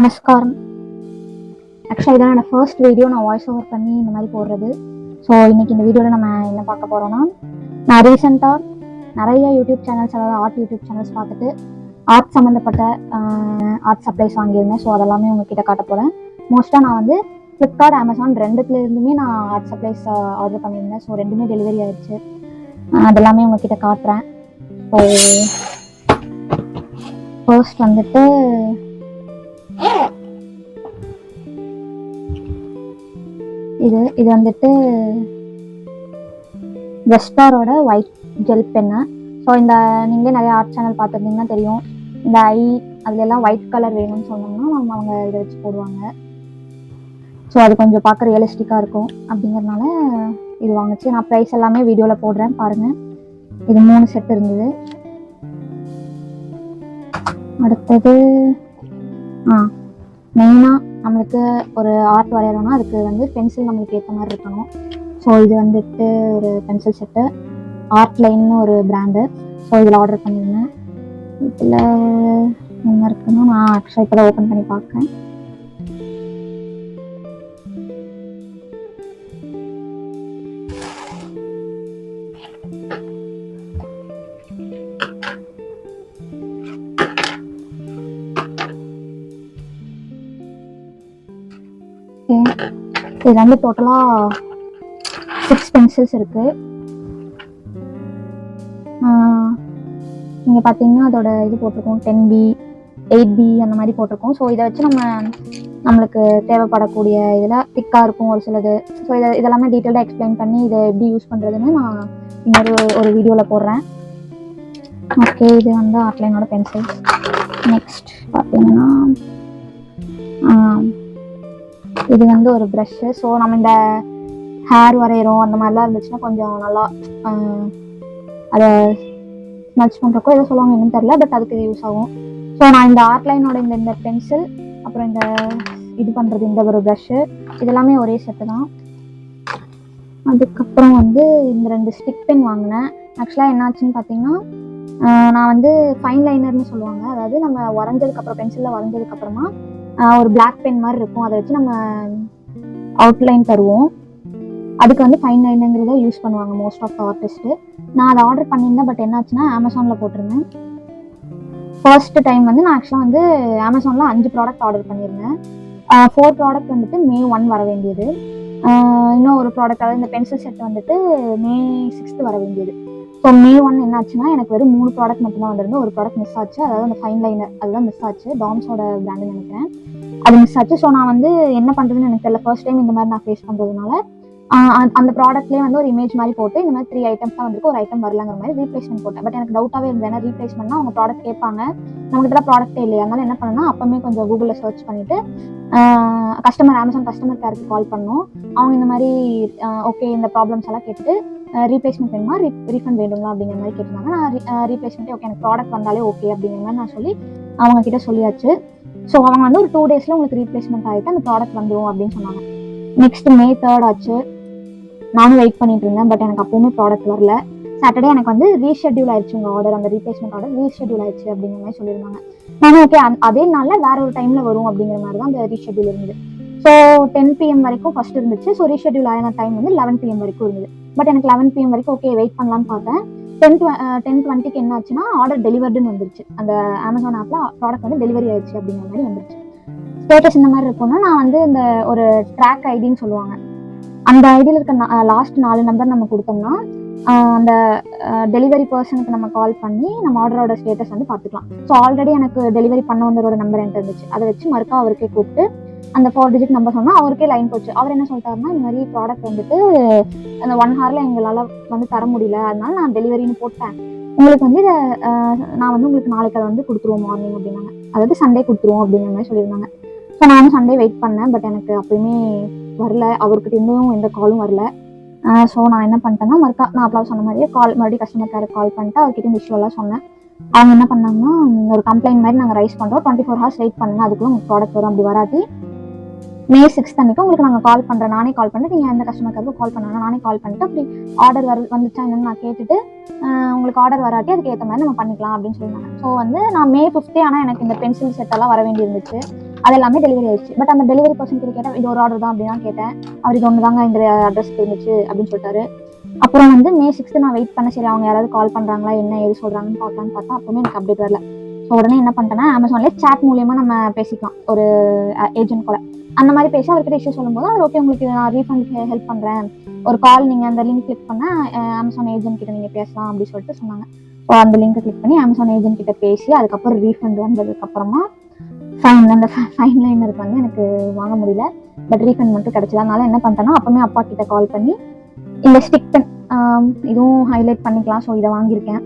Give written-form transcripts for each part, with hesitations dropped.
நமஸ்காரம். ஆக்சுவலாக இதான் என்னோட ஃபர்ஸ்ட் வீடியோ நான் வாய்ஸ் ஓவர் பண்ணி இந்த மாதிரி போடுறது. ஸோ இன்றைக்கி இந்த வீடியோவில் நம்ம என்ன பார்க்க போகிறோன்னா, நான் ரீசெண்டாக நிறைய யூடியூப் சேனல்ஸ், அதாவது ஆர்ட் யூடியூப் சேனல்ஸ் பார்த்துட்டு ஆர்ட் சம்மந்தப்பட்ட ஆர்ட் சப்ளைஸ் வாங்கியிருந்தேன். ஸோ அதெல்லாமே உங்ககிட்ட காட்ட போகிறேன். மோஸ்ட்டாக நான் வந்து ஃப்ளிப்கார்ட், அமேசான் ரெண்டுத்துலேருந்துமே நான் ஆர்ட் சப்ளைஸ் ஆர்டர் பண்ணியிருந்தேன். ஸோ ரெண்டுமே டெலிவரி ஆயிடுச்சு. அதெல்லாமே உங்ககிட்ட காட்டுறேன். ஸோ ஃபர்ஸ்ட் வந்துட்டு இது வந்துட்டு வெஸ்டாரோட ஒயிட் ஜெல் பென்னு. ஸோ இந்த நீங்களே நிறைய ஆர்ட் சேனல் பார்த்துருந்தீங்கன்னா தெரியும், இந்த அதுல எல்லாம் ஒயிட் கலர் வேணும்னு சொன்னோம்னா அவங்க இதை வச்சு போடுவாங்க. ஸோ அது கொஞ்சம் பார்க்க ரியலிஸ்டிக்காக இருக்கும் அப்படிங்கிறதுனால இது வாங்கிச்சு. நான் ப்ரைஸ் எல்லாமே வீடியோவில் போடுறேன் பாருங்கள். இது 3 செட் இருந்தது. அடுத்தது மெயினாக நம்மளுக்கு ஒரு ஆர்ட் வரைகிறோன்னா அதுக்கு வந்து பென்சில் நம்மளுக்கு ஏற்ற மாதிரி இருக்கணும். ஸோ இது வந்துட்டு ஒரு பென்சில் செட்டு, ஆர்ட் லைன்னு ஒரு பிராண்டு. ஸோ இதில் ஆர்டர் பண்ணியிருந்தேன். இதில் என்ன இருக்குன்னா, நான் ஆக்சுவலாக இப்போ தான் ஓப்பன் பண்ணி பார்க்குறேன். இது வந்து டோட்டலாக 6 பென்சில்ஸ் இருக்குது. நீங்கள் பார்த்தீங்கன்னா அதோட இது போட்டிருக்கோம் 10B 8B அந்த மாதிரி போட்டிருக்கோம். ஸோ இதை வச்சு நம்மளுக்கு தேவைப்படக்கூடிய இதில் திக்காக இருக்கும் ஒரு சிலது. ஸோ இதெல்லாமே டீட்டெயில்டாக எக்ஸ்பிளைன் பண்ணி இதை எப்படி யூஸ் பண்ணுறதுன்னு நான் இன்னொரு வீடியோவில் போடுறேன். ஓகே, இது வந்து ஆர்ட்லைனோட பென்சில். நெக்ஸ்ட் பார்த்தீங்கன்னா இது வந்து ஒரு ப்ரஷ்ஷு. ஸோ நம்ம இந்த ஹேர் வரைகிறோம் அந்த மாதிரிலாம் இருந்துச்சுன்னா கொஞ்சம் நல்லா அதை ஸ்மெல்ச் பண்ணுறக்கோ எதோ சொல்லுவாங்க, என்னன்னு தெரியல, பட் அதுக்கு யூஸ் ஆகும். ஸோ நான் இந்த ஆர்ட்லைனோட இந்த பென்சில், அப்புறம் இந்த இது பண்ணுறது இந்த ஒரு ப்ரஷ்ஷு, இதெல்லாமே ஒரே செட்டு தான். அதுக்கப்புறம் வந்து இந்த 2 ஸ்டிக் பென் வாங்கினேன். ஆக்சுவலாக என்னாச்சுன்னு பார்த்தீங்கன்னா, நான் வந்து ஃபைன் லைனர்னு சொல்லுவாங்க, அதாவது நம்ம வரைஞ்சதுக்கப்புறம் பென்சிலில் வரைஞ்சதுக்கப்புறமா ஒரு பிளாக் பென் மாதிரி இருக்கும், அதை வச்சு நம்ம அவுட்லைன் தருவோம். அதுக்கு வந்து ஃபைன் லைனுங்கிறத யூஸ் பண்ணுவாங்க மோஸ்ட் ஆஃப் த ஆர்டிஸ்ட்டு. நான் அதை ஆர்டர் பண்ணியிருந்தேன், பட் என்னாச்சுன்னா அமேசானில் போட்டிருந்தேன். ஃபர்ஸ்ட் டைம் வந்து நான் ஆக்சுவலாக வந்து அமேசானில் 5 ப்ராடக்ட் ஆர்டர் பண்ணியிருந்தேன். 4 ப்ராடக்ட் வந்துட்டு May 1 வர வேண்டியது. இன்னும் ஒரு ப்ராடக்ட், அதாவது இந்த பென்சில் செட் வந்துட்டு May 6 வர வேண்டியது. ஸோ May 1 என்னாச்சுன்னா எனக்கு வெறும் 3 ப்ராடக்ட் மட்டும்தான் வந்திருந்து. ஒரு ப்ராடக்ட் மிஸ் ஆச்சு, அதாவது அந்த ஃபைன் லைனர் அதுதான் மிஸ் ஆச்சு. டாம்ஸோட பிராண்டுன்னு நினைக்கிறேன், அது மிஸ் ஆச்சு. ஸோ நான் வந்து என்ன பண்ணுறதுன்னு எனக்கு தெரியல. ஃபர்ஸ்ட் டைம் இந்த மாதிரி நான் ஃபேஸ் பண்ணுறதுனால அந்த ப்ராடக்ட்லேயே வந்து ஒரு இமேஜ் மாதிரி போட்டு இந்த மாதிரி 3 ஐட்டம்ஸ் தான் வந்துருக்கு, ஒரு ஐட்டம் வரலங்கிற மாதிரி ரீப்ளேஸ்மெண்ட் போட்டேன். பட் எனக்கு டவுட்டாகவே இருந்தது, ஏன்னா ரீப்ளேஸ்மெண்ட்னா அவங்க ப்ராடக்ட் கேட்பாங்க, நம்மகிட்ட ப்ராடக்ட்டே இல்லையா. அதனால என்ன பண்ணேன்னா அப்பவுமே கொஞ்சம் கூகுளில் சர்ச் பண்ணிவிட்டு அமேசான் கஸ்டமர் கேருக்கு கால் பண்ணோம். அவங்க இந்த மாதிரி ஓகே இந்த ப்ராப்ளம்ஸ் எல்லாம் கேட்டுட்டு ரீப்ளேஸ்மெண்ட் வேணுமா, ரீஃபண்ட் வேணுங்களா அப்படிங்கிற மாதிரி கேட்டிருந்தாங்க. நான் ரீப்ளேஸ்மெண்ட்டே ஓகே, எனக்கு ப்ராடக்ட் வந்தாலே ஓகே அப்படிங்கிற மாதிரி நான் சொல்லி அவங்க கிட்ட சொல்லியாச்சு. ஸோ அவங்க வந்து ஒரு 2 டேஸில் உங்களுக்கு ரீப்ளேஸ்மெண்ட் ஆகிட்டு அந்த ப்ராடக்ட் வந்துடும் அப்படின்னு சொன்னாங்க. நெக்ஸ்ட் May 3 ஆச்சு. நானும் வெயிட் பண்ணிட்டு இருந்தேன், பட் எனக்கு அப்பவுமே ப்ராடக்ட் வரல. சாட்டர்டே எனக்கு வந்து ரீஷெட்யூல் ஆயிடுச்சு உங்கள் ஆர்டர், அந்த ரீப்ளேஸ்மெண்ட் ஆர்டர் ரீஷெட்யூல் ஆயிடுச்சு அப்படிங்கிற மாதிரி சொல்லியிருந்தாங்க. நானும் ஓகே அதே நாளில் வேற ஒரு டைமில் வரும் அப்படிங்கிற மாதிரி தான் அந்த ரீஷெட்யூல் இருந்தது. ஸோ 10 PM வரைக்கும் ஃபர்ஸ்ட் இருந்துச்சு. ஸோ ரீஷெட்யூல் ஆன டைம் வந்து 11 PM வரைக்கும் இருந்தது. பட் எனக்கு 11 PM வரைக்கும் ஓகே வெயிட் பண்ணலான்னு பார்த்தேன். 10:20க்கு என்ன ஆச்சுன்னா ஆர்டர் டெலிவர்டுன்னு வந்துருச்சு. அந்த அமேசான் ஆப்பில் ப்ராடக்ட் வந்து டெலிவரி ஆயிடுச்சு அப்படிங்கிற மாதிரி வந்துருச்சு. ஸ்டேட்டஸ் இந்த மாதிரி இருக்கும்னா, நான் வந்து இந்த ஒரு ட்ராக் ஐடின்னு சொல்லுவாங்க, அந்த ஐடியில் இருக்க லாஸ்ட் 4 நம்பர் நம்ம கொடுத்தோம்னா அந்த டெலிவரி பர்சனுக்கு நம்ம கால் பண்ணி நம்ம ஆர்டரோட ஸ்டேட்டஸ் வந்து பார்த்துக்கலாம். ஸோ ஆல்ரெடி எனக்கு டெலிவரி பண்ண வந்தவரோட நம்பர் என்கிட்ட இருந்துச்சு, அதை வச்சு மறுக்கா அவருக்கே கூப்பிட்டு அந்த 4 டிஜிட் நம்பர் சொன்னால் அவருக்கே லைன் போச்சு. அவர் என்ன சொல்லிட்டாருன்னா, இந்த மாதிரி ப்ராடக்ட் வந்துட்டு அந்த 1 ஹவரில் எங்களால் வந்து தர முடியல, அதனால நான் டெலிவரின்னு போட்டேன், உங்களுக்கு வந்து இதை நான் வந்து உங்களுக்கு நாளைக்கு அதை வந்து கொடுத்துருவோம் மார்னிங் அப்படின்னாங்க, அதாவது சண்டே கொடுத்துருவோம் அப்படிங்கிற மாதிரி சொல்லியிருந்தாங்க. ஸோ நான் வந்து சண்டே வெயிட் பண்ணேன், பட் எனக்கு அப்பயுமே வரல, அவர்கிட்ட இன்னும் எந்த காலும் வரல. ஸோ நான் என்ன பண்ணிட்டேன்னா நான் அப்பலாம் சொன்ன மாதிரியே மறுபடியும் கஸ்டமர் கேருக்கு கால் பண்ணிட்டு அவர்கிட்ட இந்த இஷ்யூலாம் சொன்னேன். அவங்க என்ன பண்ணாங்கன்னா, ஒரு கம்ப்ளைண்ட் மாதிரி நாங்கள் ரைஸ் பண்ணுறோம், 24 hours வெயிட் பண்ணுங்க, அதுக்குள்ளே உங்களுக்கு ப்ராடக்ட் வரும், அப்படி வராட்டி May 6 அன்னைக்கு உங்களுக்கு நாங்கள் கால் பண்ணுறேன், நானே கால் பண்ணிட்டு, நீங்கள் எந்த கஸ்டமர் கேருக்கு கால் பண்ணாங்க நானே கால் பண்ணிட்டு அப்படி ஆர்டர் வந்துச்சா என்னன்னு நான் கேட்டுட்டு உங்களுக்கு ஆர்டர் வராட்டி அதுக்கு ஏற்ற மாதிரி நம்ம பண்ணிக்கலாம் அப்படின்னு சொல்லியிருந்தாங்க. ஸோ வந்து நான் May 5 ஆனால் எனக்கு இந்த பென்சில் செட்டெல்லாம் வர வேண்டி இருந்துச்சு. அது எல்லாமே டெலிவரி ஆயிடுச்சு. பட் அந்த டெலிவரி பர்சன் கிட்ட கேட்டேன், இது ஒரு ஆர்டர் தான் அப்படின்னு கேட்டேன். அவர் இது ஒன்று தாங்க இந்த அட்ரஸ் இருந்துச்சு அப்படின்னு சொல்லிட்டாரு. அப்புறம் வந்து May 6 நான் வெயிட் பண்ண, சரி அவங்க யாராவது கால் பண்ணுறாங்களா என்ன ஏது சொல்கிறாங்கன்னு பார்க்கலான்னு பார்த்தா அப்பவுமே எனக்கு அப்டேட் வரல. ஸோ உடனே என்ன பண்ணிட்டேன்னா, அமேசான்லேயே சேட் மூலியமாக நம்ம பேசிக்கலாம் ஒரு ஏஜென்ட் கூட. அந்த மாதிரி பேசி அவர்கிட்ட இஷ்யூ சொல்லும்போது அவர் ஓகே உங்களுக்கு நான் ரீஃபண்டுக்கு ஹெல்ப் பண்ணுறேன், ஒரு கால் நீங்கள் அந்த லிங்க் கிளிக் பண்ணால் அமேசான் ஏஜென்ட் கிட்ட நீங்கள் பேசலாம் அப்படின்னு சொல்லிட்டு சொன்னாங்க. ஸோ அந்த லிங்கை கிளிக் பண்ணி அமேசான் ஏஜென்ட் கிட்ட பேசி அதுக்கப்புறம் ரீஃபண்ட் வந்ததுக்கப்புறமா அந்த ஃபைன் லைனருக்கு வந்து எனக்கு வாங்க முடியல. பட் ரீஃபண்ட் மட்டும் கிடைச்சது. அதனால என்ன பண்ணிட்டேன்னா அப்பவுமே அப்பா கிட்ட கால் பண்ணி இந்த ஸ்டிக் பென் இதுவும் ஹைலைட் பண்ணிக்கலாம். ஸோ இதை வாங்கியிருக்கேன்.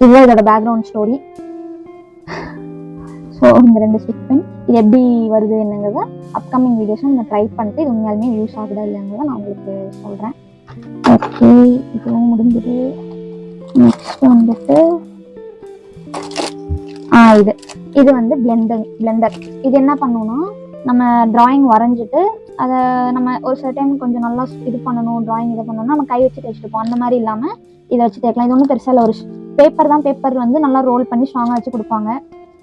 இதுதான் இதோட பேக்ரவுண்ட் ஸ்டோரி. ஸோ இந்த 2 ஸ்டிக் பென் இது எப்படி வருது என்னங்கிறத அப்கமிங் வீடியோஸும் நான் ட்ரை பண்ணிட்டு இது உண்மையாலுமே யூஸ் ஆகுதா இல்லைங்கிறத நான் உங்களுக்கு சொல்கிறேன். ஓகே, இதுவும் முடிஞ்சது. நெக்ஸ்ட் வந்துட்டு இது வந்து பிளெண்டர். இது என்ன பண்ணுவோம்னா நம்ம டிராயிங் வரைஞ்சிட்டு அதை நம்ம ஒரு சில டைம் கொஞ்சம் நல்லா இது பண்ணணும், டிராயிங் இதை பண்ணணும்னா நம்ம கை வச்சு தேய்ச்சிருப்போம். அந்த மாதிரி இல்லாமல் இதை வச்சு தேய்க்கலாம். இது ஒன்றும் பெருசாக இல்லை, ஒரு பேப்பர் தான். பேப்பர் வந்து நல்லா ரோல் பண்ணி ஸ்ட்ராங்காக வச்சு கொடுப்பாங்க.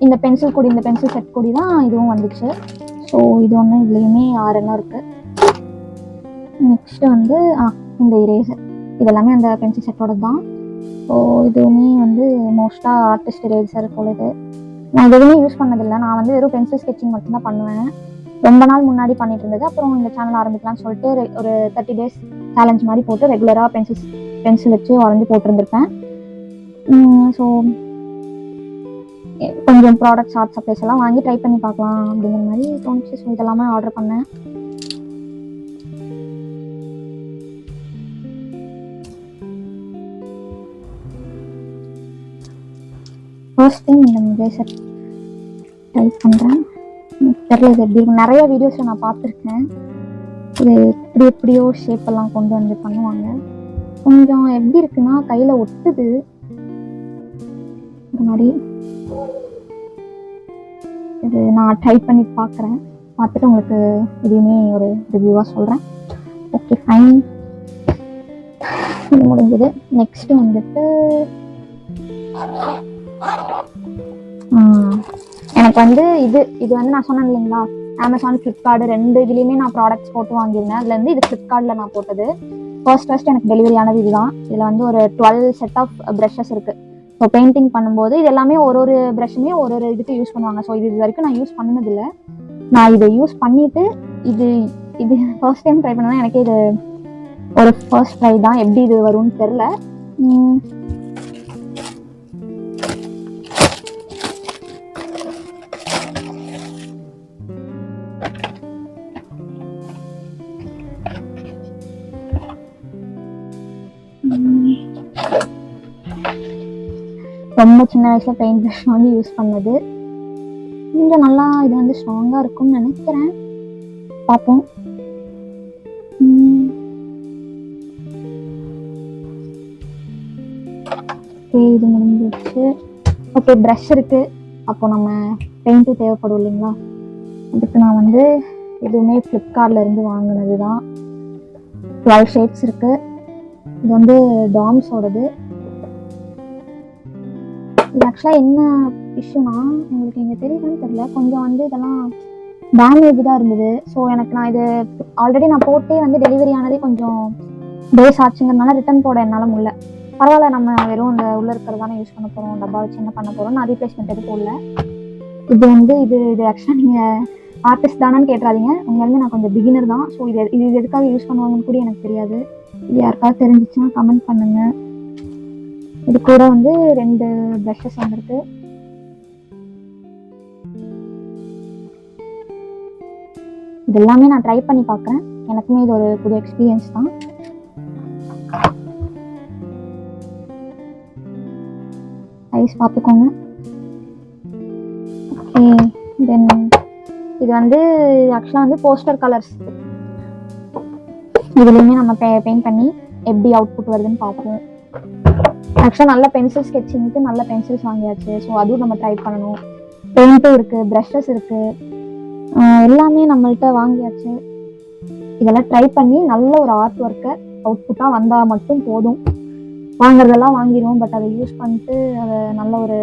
இந்த பென்சில் கொடி, இந்த பென்சில் செட் கொடி தான் இதுவும் வந்துச்சு. ஸோ இது ஒன்று இதுலேயுமே 6 எண்ணம் இருக்குது. நெக்ஸ்ட்டு வந்து இந்த இரேசர், இதெல்லாமே அந்த பென்சில் செட்டோட தான். ஸோ இதுவுமே வந்து மோஸ்ட்டாக ஆர்டிஸ்ட் இரேசர் போல. இது நான் எதுவுமே யூஸ் பண்ணதில்லை. நான் வந்து வெறும் பென்சில் ஸ்கெட்சிங் மட்டும்தான் பண்ணுவேன். ரொம்ப நாள் முன்னாடி பண்ணிட்டு இருந்தது. அப்புறம் இந்த சேனல் ஆரம்பிக்கலாம்னு சொல்லிட்டு ஒரு 30 days சேலஞ்ச் மாதிரி போட்டு ரெகுலராக பென்சில் வச்சு வரைஞ்சி போட்டிருந்துருப்பேன். ஸோ கொஞ்சம் ப்ராடக்ட்ஸ் ஆர்ட் சப்ளைஸ் எல்லாம் வாங்கி ட்ரை பண்ணி பார்க்கலாம் அப்படிங்கிற மாதிரி தோணுச்சு. ஸோ இதெல்லாமே ஆர்டர் பண்ணேன். ஃபர்ஸ்ட் டைம் இந்த இரேசர் ட்ரை பண்ணுறேன். தெரியல இது எப்படி இருக்கும். நிறைய வீடியோஸில் நான் பார்த்துருக்கேன். இது எப்படியோ ஷேப் எல்லாம் கொண்டு வந்து பண்ணுவாங்க. கொஞ்சம் எப்படி இருக்குன்னா கையில் ஒட்டுது இந்த மாதிரி. இது நான் ட்ரை பண்ணி பார்க்குறேன். பார்த்துட்டு உங்களுக்கு இதையுமே ஒரு ரிவ்யூவாக சொல்கிறேன். ஓகே ஃபைன், இது முடிஞ்சது. நெக்ஸ்ட்டு வந்துட்டு எனக்கு வந்து இது வந்து நான் சொன்னேன் இல்லைங்களா, அமேசான், ஃப்ளிப்கார்ட் 2 இதுலேயுமே நான் ப்ராடக்ட்ஸ் போட்டு வாங்கியிருந்தேன். அதுலேருந்து இது ஃப்ளிப்கார்ட்டில் நான் போட்டது. ஃபர்ஸ்ட் எனக்கு டெலிவரி ஆனது இதுதான். இதில் வந்து ஒரு 12 செட் ஆஃப் ப்ரஷஸ் இருக்குது. ஸோ பெயிண்டிங் பண்ணும்போது இது எல்லாமே ஒரு ப்ரஷ்ஷுமே ஒரு இதுக்கு யூஸ் பண்ணுவாங்க. ஸோ இது வரைக்கும் நான் யூஸ் பண்ணதில்லை. நான் இதை யூஸ் பண்ணிவிட்டு இது ஃபர்ஸ்ட் டைம் ட்ரை பண்ணேன்னா எனக்கே இது ஒரு ஃபர்ஸ்ட் ட்ரை தான். எப்படி இது வரும்னு தெரில. ரொம்ப சின்ன வயசுல பெயிண்ட் ப்ரஷ் வந்து யூஸ் பண்ணது. கொஞ்சம் நல்லா இது வந்து ஸ்ட்ராங்கா இருக்கும்னு நினைக்கிறேன். பார்ப்போம். ஓகே, இது முடிஞ்சிடுச்சு. ஓகே, ப்ரஷ் இருக்கு. அப்போ நம்ம பெயிண்ட்டும் தேவைப்படும் இல்லைங்களா. அதுக்கு நான் வந்து எதுவுமே ஃப்ளிப்கார்ட்ல இருந்து வாங்கினது தான். 12 ஷேட்ஸ் இருக்கு. இது வந்து டாம்ஸோடது. இது ஆக்சுவலாக என்ன இஷ்யூனா உங்களுக்கு இங்கே தெரியுதுன்னு தெரியல, கொஞ்சம் வந்து இதெல்லாம் டேமேஜ் தான் இருந்தது. ஸோ நான் இது ஆல்ரெடி நான் போட்டே வந்து டெலிவரி ஆனதே கொஞ்சம் டேஸ் ஆச்சுங்கிறதுனால ரிட்டன் போட என்னால் முடியல. பரவாயில்ல, நம்ம வெறும் இந்த உள்ளே இருக்கிறதானே யூஸ் பண்ண போகிறோம், டப்பா வச்சு என்ன பண்ண போகிறோம், நான் ரீப்ளேஸ்மெண்ட் எதுவும் போடல. இது வந்து இது ஆக்சுவலாக நீங்கள் ஆர்டிஸ்ட் தானேன்னு கேட்டுறாதீங்க. உண்மையிலேருந்து நான் கொஞ்சம் பிகினர் தான். ஸோ இது எதுக்காக யூஸ் பண்ணுவாங்கன்னு கூட எனக்கு தெரியாது. இது யாருக்காவது தெரிஞ்சிச்சுன்னா கமெண்ட் பண்ணுங்கள். இது கூட வந்து 2 ப்ரஷஸ் வந்துருக்கு. இது எல்லாமே நான் ட்ரை பண்ணி பார்க்குறேன். எனக்குமே இது ஒரு புது எக்ஸ்பீரியன்ஸ் தான். சைஸ் பார்த்துக்கோங்க. ஓகே, தென் இது வந்து ஆக்சுவலாக வந்து போஸ்டர் கலர்ஸ். இதுலேயுமே நம்ம பெயிண்ட் பண்ணி எப்படி அவுட்புட் வருதுன்னு பார்ப்போம். ஆக்சுவலாக நல்ல பென்சில் ஸ்கெட்சிங்க்கு நல்ல பென்சில்ஸ் வாங்கியாச்சு. ஸோ அதுவும் நம்ம ட்ரை பண்ணணும். பெயிண்ட்டும் இருக்குது, ப்ரஷஸ் இருக்குது, எல்லாமே நம்மள்கிட்ட வாங்கியாச்சு. இதெல்லாம் ட்ரை பண்ணி நல்ல ஒரு ஆர்ட் ஒர்க்கை அவுட்புட்டாக வந்தால் மட்டும் போதும். வாங்குறதெல்லாம் வாங்கிடுவோம். பட் அதை யூஸ் பண்ணிட்டு அதை நல்ல ஒரு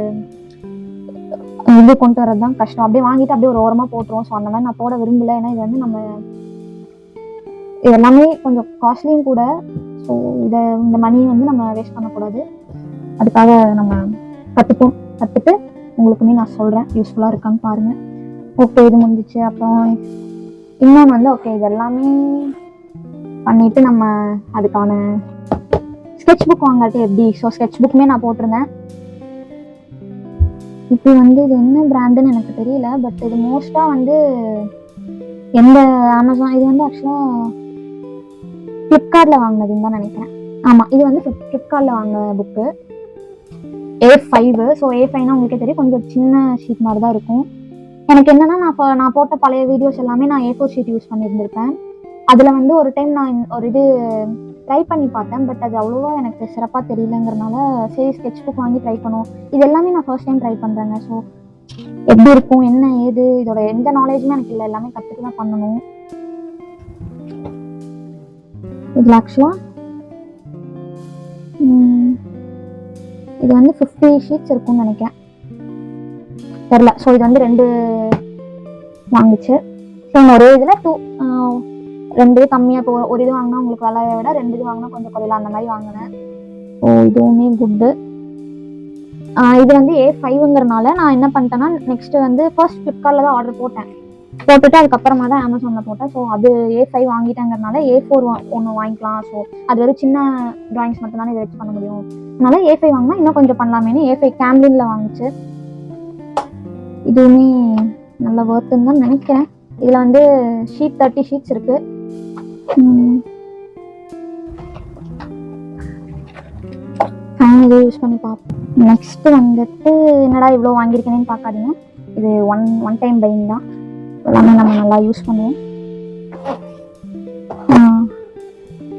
இது கொண்டு வரது தான் கஷ்டம். அப்படியே வாங்கிட்டு அப்படியே ஒரு ஓரமாக போட்டுருவோம். ஸோ அந்த மாதிரி நான் போட விரும்பல. ஏன்னா இது வந்து நம்ம இது எல்லாமே கொஞ்சம் காஸ்ட்லியும் கூட. ஸோ இந்த மணி வந்து நம்ம வேஸ்ட் பண்ணக்கூடாது. அதுக்காக நம்ம கற்றுட்டு உங்களுக்குமே நான் சொல்கிறேன் யூஸ்ஃபுல்லாக இருக்கான்னு பாருங்கள். ஓகே, இது முடிஞ்சிச்சு. அப்புறம் இன்னொன்று வந்து ஓகே இது எல்லாமே பண்ணிவிட்டு நம்ம அதுக்கான ஸ்கெட்ச் புக் வாங்காட்டி எப்படி. ஸோ ஸ்கெட்ச் புக்குமே நான் போட்டிருந்தேன். இப்போ வந்து இது என்ன பிராண்டுன்னு எனக்கு தெரியல. பட் இது மோஸ்ட்டாக வந்து எந்த அமேசான் இது வந்து ஆக்சுவலாக ஃப்ளிப்கார்ட்டில் வாங்கினதுன்னு தான் நினைக்கிறேன். ஆமாம், இது வந்து ஃப்ளிப்கார்ட்டில் வாங்கின புக்கு A5. ஸோ A5னா உங்களுக்கே தெரியும், கொஞ்சம் சின்ன ஷீட் மாதிரி தான் இருக்கும். எனக்கு என்னன்னா நான் போட்ட பழைய வீடியோஸ் எல்லாமே நான் A4 ஷீட் யூஸ் பண்ணியிருந்திருப்பேன். அதில் வந்து ஒரு டைம் நான் ஒரு இது ட்ரை பண்ணி பார்த்தேன். பட் அது அவ்வளோவா எனக்கு சிறப்பாக தெரியலங்கிறனால சரி ஸ்கெட்ச் புக் வாங்கி ட்ரை பண்ணுவோம். இது எல்லாமே நான் ஃபர்ஸ்ட் டைம் ட்ரை பண்ணுறேங்க. ஸோ எப்படி இருக்கும் என்ன ஏது இதோட எந்த நாலேஜுமே எனக்கு இல்லை. எல்லாமே கற்றுட்டு தான் பண்ணணும். இதில் ஆக்சுவலாக இது வந்து 50 ஷீட்ஸ் இருக்கும்னு நினைக்கிறேன், தெரில. ஸோ இது வந்து 2 வாங்கிச்சு. ஸோ ஒரே இதில் 2 கம்மியாக. இப்போ ஒரு இது வாங்கினா உங்களுக்கு விலையை விட 2 இது வாங்கினா கொஞ்சம் குறையலாம், அந்த மாதிரி வாங்கினேன். ஸோ இதுவுமே குட்டு. இது வந்து A5ங்கிறனால நான் என்ன பண்ணிட்டேன்னா நெக்ஸ்ட் வந்து ஃபர்ஸ்ட் ஃப்ளிப்கார்ட்டில் தான் ஆர்டர் போட்டுட்டு அதுக்கப்புறமா தான் அமேசானில் போட்டேன். ஸோ அது A5 வாங்கிட்டேங்கிறனால A4 ஒன்று வாங்கிக்கலாம். ஸோ அது ஒரு சின்ன ட்ராயிங்ஸ் மட்டும் தானே இதை வச்சு பண்ண முடியும். அதனால A5 வாங்கினா இன்னும் கொஞ்சம் பண்ணலாமேனு A5 கேம்லினில் வாங்கிச்சு. இதுவுமே நல்ல ஒர்த்துன்னு தான் நினைக்கிறேன். இதில் வந்து 30 ஷீட்ஸ் இருக்கு. இதை யூஸ் பண்ணி பார்ப்போம். நெக்ஸ்ட் வந்துட்டு என்னடா இவ்வளோ வாங்கியிருக்கேன்னு பார்க்காதீங்க. இது ஒன் டைம் பையிங் தான். எல்லாமே நம்ம நல்லா யூஸ் பண்ணுவோம்.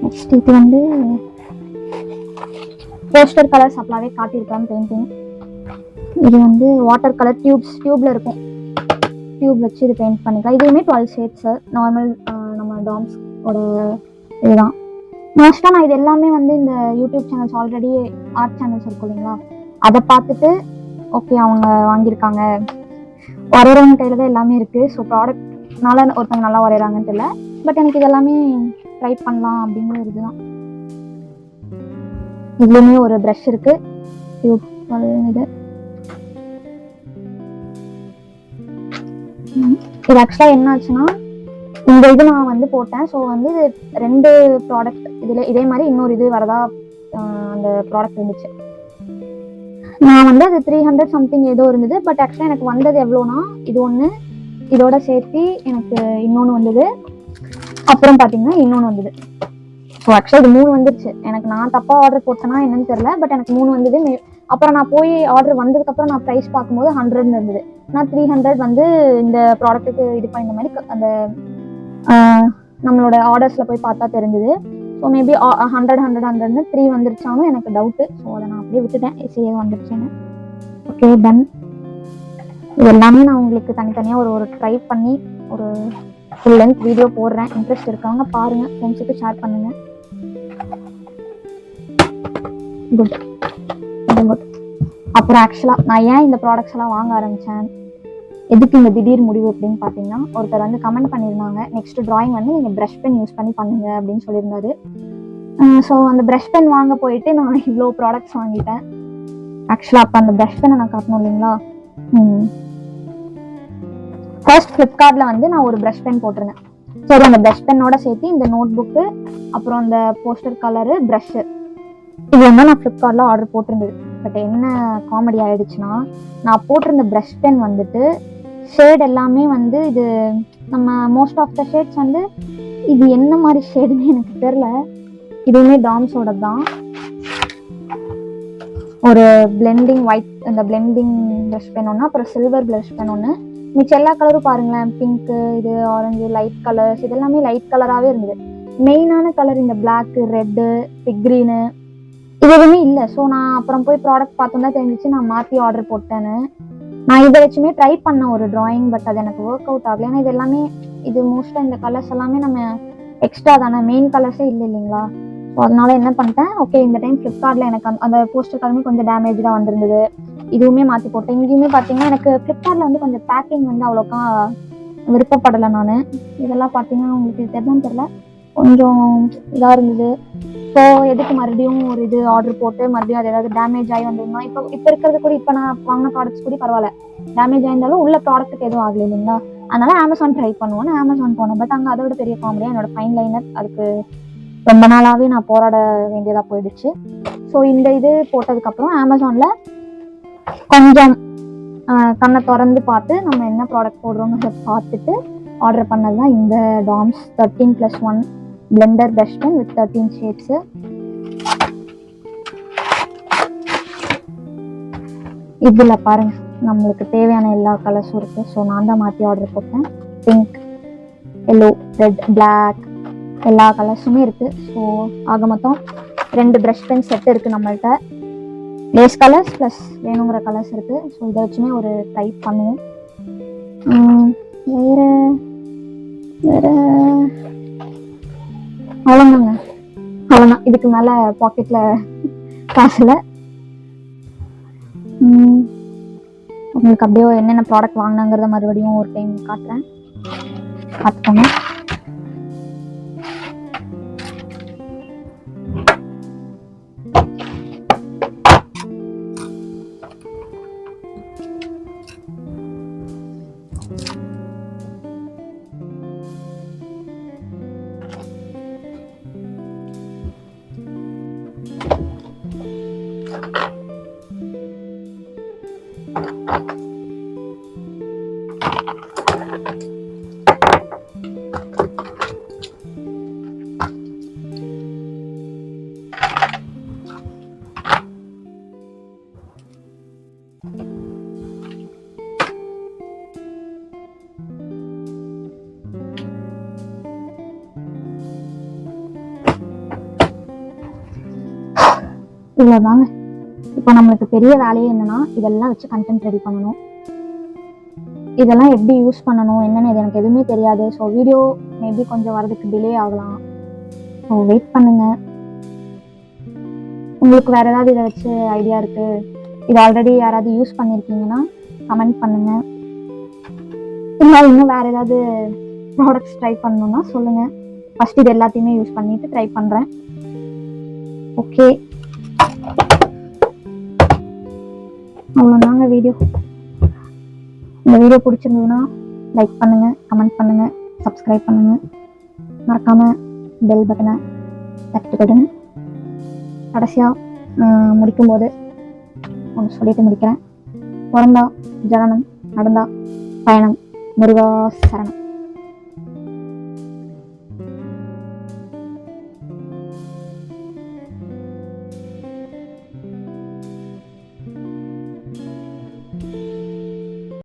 நெக்ஸ்ட் இது வந்து போஸ்டர் கலர்ஸ் அப்பலாவே காட்டியிருக்கலாம் பெயிண்டிங். இது வந்து வாட்டர் கலர் டியூப்ல இருக்கும். டியூப் வச்சு இது பெயிண்ட் பண்ணிக்கலாம். இதுவுமே 12 ஷேட்ஸ் நார்மல் நம்ம டாம்ஸோட இதுதான். மோஸ்ட்டாக நான் இது எல்லாமே வந்து இந்த YouTube channels already art channels இருக்கும் இல்லைங்களா, அதை பார்த்துட்டு ஓகே அவங்க வாங்கியிருக்காங்க, வரைகிறவங்க கையில் தான் எல்லாமே இருக்குது. ஸோ ப்ராடக்ட்னால ஒருத்தவங்க நல்லா வரைகிறாங்கன்ட்டு இல்லை, பட் எனக்கு இது எல்லாமே ட்ரை பண்ணலாம் அப்படிங்கிற ஒரு இதுதான். இதுலேயுமே ஒரு ப்ரஷ் இருக்குது. டியூப் இது ஆக்சுவலாக என்ன ஆச்சுன்னா இந்த இது நான் வந்து போட்டேன். ஸோ வந்து 2 ப்ராடக்ட் இதில் இதே மாதிரி இன்னொரு இது வரதா அந்த ப்ராடக்ட் இருந்துச்சு. நான் வந்து அது 300 சம்திங் ஏதோ இருந்தது. பட் ஆக்சுவலாக எனக்கு வந்தது எவ்வளோனா இது ஒன்று, இதோட சேர்த்து எனக்கு இன்னொன்று வந்தது, அப்புறம் பார்த்தீங்கன்னா இன்னொன்று வந்தது. ஸோ ஆக்சுவலாக இது 3 வந்துருச்சு. எனக்கு நான் தப்பாக ஆர்டர் போட்டேன்னா என்னன்னு தெரியல, பட் எனக்கு 3 வந்தது. அப்புறம் நான் போய் ஆர்டர் வந்ததுக்கப்புறம் நான் ப்ரைஸ் பார்க்கும்போது 100 இருந்தது. நான் 300 வந்து இந்த ப்ராடக்ட்டுக்கு இது பண்ண மாதிரி அந்த நம்மளோட ஆர்டர்ஸில் போய் பார்த்தா தெரிஞ்சுது. ஸோ மேபி 100 3 வந்துருச்சாலும் எனக்கு டவுட்டு. ஸோ அதை நான் அப்படியே விட்டுட்டேன், சரியாக வந்துருச்சுன்னு. Okay done. இது எல்லாமே நான் உங்களுக்கு தனித்தனியாக ஒரு ட்ரை பண்ணி ஒரு ஃபுல் லென்த் வீடியோ போடுறேன். இன்ட்ரெஸ்ட் இருக்கவங்க பாருங்கள், ஃப்ரெண்ட்ஸுக்கு ஷேர் பண்ணுங்கள். Good good. அப்புறம் ஆக்சுவலாக நான் ஏன் இந்த ப்ராடக்ட்ஸ் எல்லாம் வாங்க ஆரம்பித்தேன், எதுக்கு இந்த திடீர் முடிவு அப்படின்னு பார்த்தீங்கன்னா, ஒருத்தர் வந்து கமெண்ட் பண்ணியிருந்தாங்க, நெக்ஸ்ட் டிராயிங் வந்து நீங்கள் ப்ரஷ் பென் யூஸ் பண்ணி பண்ணுங்க அப்படின்னு சொல்லியிருந்தாரு. ஸோ அந்த ப்ரஷ் பென் வாங்க போயிட்டு நான் இவ்வளோ ப்ராடக்ட்ஸ் வாங்கிட்டேன். ஆக்சுவலாக அப்போ அந்த ப்ரஷ் பென்னை நான் காட்டணும் இல்லைங்களா. ஃபர்ஸ்ட் ஃப்ளிப்கார்ட்டில் வந்து நான் ஒரு ப்ரஷ் பென் போட்டிருந்தேன். சரி அந்த ப்ரஷ் பென்னோட சேர்த்து இந்த நோட் புக்கு, அப்புறம் அந்த போஸ்டர் கலரு, ப்ரஷ்ஷு, இது வந்து நான் ஃப்ளிப்கார்ட்டில் ஆர்டர் போட்டிருந்தது. பட் என்ன காமெடி ஆயிடுச்சுன்னா, நான் போட்டிருந்த ப்ரஷ் பென் வந்துட்டு ஷேட் எல்லாமே வந்து இது நம்ம மோஸ்ட் ஆஃப் த ஷேட்ஸ் வந்து இது என்ன மாதிரி ஷேடுன்னு எனக்கு தெரியல. இதுவுமே டாம்ஸோட தான். ஒரு பிளெண்டிங் ஒயிட், இந்த பிளெண்டிங் ப்ரஷ் பென் ஒன்று, அப்புறம் சில்வர் ப்ரஷ் பென் ஒன்று. மிச்சம் எல்லா கலரும் பாருங்களேன், பிங்க்கு, இது ஆரஞ்சு, லைட் கலர்ஸ், இது எல்லாமே லைட் கலராகவே இருந்தது. மெயினான கலர் இந்த பிளாக்கு, ரெட்டு, பிக் க்ரீனு இது எதுவுமே இல்லை. ஸோ நான் அப்புறம் போய் ப்ராடக்ட் பார்த்தோன்னா தெரிஞ்சிச்சு நான் மாற்றி ஆர்டர் போட்டேன்னு. நான் இதை வச்சுமே ட்ரை பண்ண ஒரு ட்ராயிங், பட் அது எனக்கு ஒர்க் அவுட் ஆகலை. ஏன்னா இது எல்லாமே இது மோஸ்ட்டாக இந்த கலர்ஸ் எல்லாமே நம்ம எக்ஸ்ட்ரா தானே, மெயின் கலர்ஸே இல்லை இல்லைங்களா. ஸோ அதனால என்ன பண்ணிட்டேன், ஓகே இந்த டைம் ஃப்ளிப்கார்ட்டில் எனக்கு அந்த போஸ்டர் காலுமே கொஞ்சம் டேமேஜாக வந்திருந்தது, இதுவுமே மாற்றி போட்டேன். இங்கேயுமே பார்த்தீங்கன்னா எனக்கு ஃப்ளிப்கார்ட்டில் வந்து கொஞ்சம் பேக்கிங் வந்து அவ்வளோக்கா விருப்பப்படலை நான். இதெல்லாம் பார்த்தீங்கன்னா உங்களுக்கு தெரிஞ்சான்னு தெரில, கொஞ்சம் இதாக இருந்தது. ஸோ எதுக்கு மறுபடியும் ஒரு இது ஆர்டர் போட்டு மறுபடியும் அது ஏதாவது டேமேஜ் ஆகி வந்ததுன்னா, இப்போ இருக்கிறது கூட இப்போ நான் வாங்கின ப்ராடக்ட்ஸ் கூட பரவாயில்ல, டேமேஜ் ஆயிருந்தாலும் உள்ள ப்ராடக்ட்டுக்கு எதுவும் ஆகலை இல்லைங்களா. அதனால அமேசான் ட்ரை பண்ணுவோன்னு அமேசான் போனேன். பட் அங்கே அதை விட பெரிய காமெடியாக என்னோட ஃபைன் லைனர் அதுக்கு ரொம்ப நாளாகவே நான் போராட வேண்டியதாக போயிடுச்சு. ஸோ இந்த இது போட்டதுக்கப்புறம் அமேசானில் கொஞ்சம் கண்ணை திறந்து பார்த்து நம்ம என்ன ப்ராடக்ட் போடுறோங்கிறத பார்த்துட்டு ஆர்டர் பண்ணது தான் இந்த Toms 13+1 blender brush pen with 13 shades. இதில் பாருங்க நம்மளுக்கு தேவையான எல்லா கலர்ஸும் இருக்குது. ஸோ நான் தான் மாற்றி ஆர்டர் போட்டேன். பிங்க், எல்லோ, ரெட், பிளாக் எல்லா கலர்ஸுமே இருக்குது. ஸோ ஆக மொத்தம் 2 ப்ரஷ் பென் செட் இருக்குது நம்மள்கிட்ட. லேஸ் கலர்ஸ் ப்ளஸ் வேணுங்கிற கலர்ஸ் இருக்குது. ஸோ இதை வச்சுமே ஒரு டைப் பண்ணுவோம். வேறு வேறு அவ்வளோதாங்க, அவ்வளோதான். இதுக்கு மேலே பாக்கெட்டில் காசில் உங்களுக்கு அப்படியே என்னென்ன ப்ராடக்ட் வாங்கினாங்கிறத மறுபடியும் ஒரு டைம் காட்டுறேன், பார்த்துக்கோங்க. இவ்வளோதாங்க. இப்போ நம்மளுக்கு பெரிய வேலையே என்னன்னா இதெல்லாம் வச்சு கண்டென்ட் ரெடி பண்ணணும். இதெல்லாம் எப்படி யூஸ் பண்ணணும் என்னன்னு இது எனக்கு எதுவுமே தெரியாது. ஸோ வீடியோ மேபி கொஞ்சம் வரதுக்கு டிலே ஆகலாம். ஸோ வெயிட் பண்ணுங்க. உங்களுக்கு வேற ஏதாவது இதை வச்சு ஐடியா இருக்கு, இது ஆல்ரெடி யாராவது யூஸ் பண்ணியிருக்கீங்கன்னா கமெண்ட் பண்ணுங்க. இல்லை இன்னும் வேற ஏதாவது ப்ராடக்ட்ஸ் ட்ரை பண்ணணும்னா சொல்லுங்க. ஃபர்ஸ்ட் இது எல்லாத்தையுமே யூஸ் பண்ணிட்டு ட்ரை பண்றேன். ஓகே, அவ்வளோதாங்க வீடியோ. இந்த வீடியோ பிடிச்சிருந்ததுன்னா லைக் பண்ணுங்க, கமெண்ட் பண்ணுங்க, சப்ஸ்கிரைப் பண்ணுங்க, மறக்காம பெல் பட்டனை தட்டிக்கிடுங்க. கடைசியாக முடிக்கும்போது ஒன்று சொல்லிட்டு முடிக்கிறேன். பிறந்தா ஜனனம், நடந்தா பயணம், முருகா சரணம்.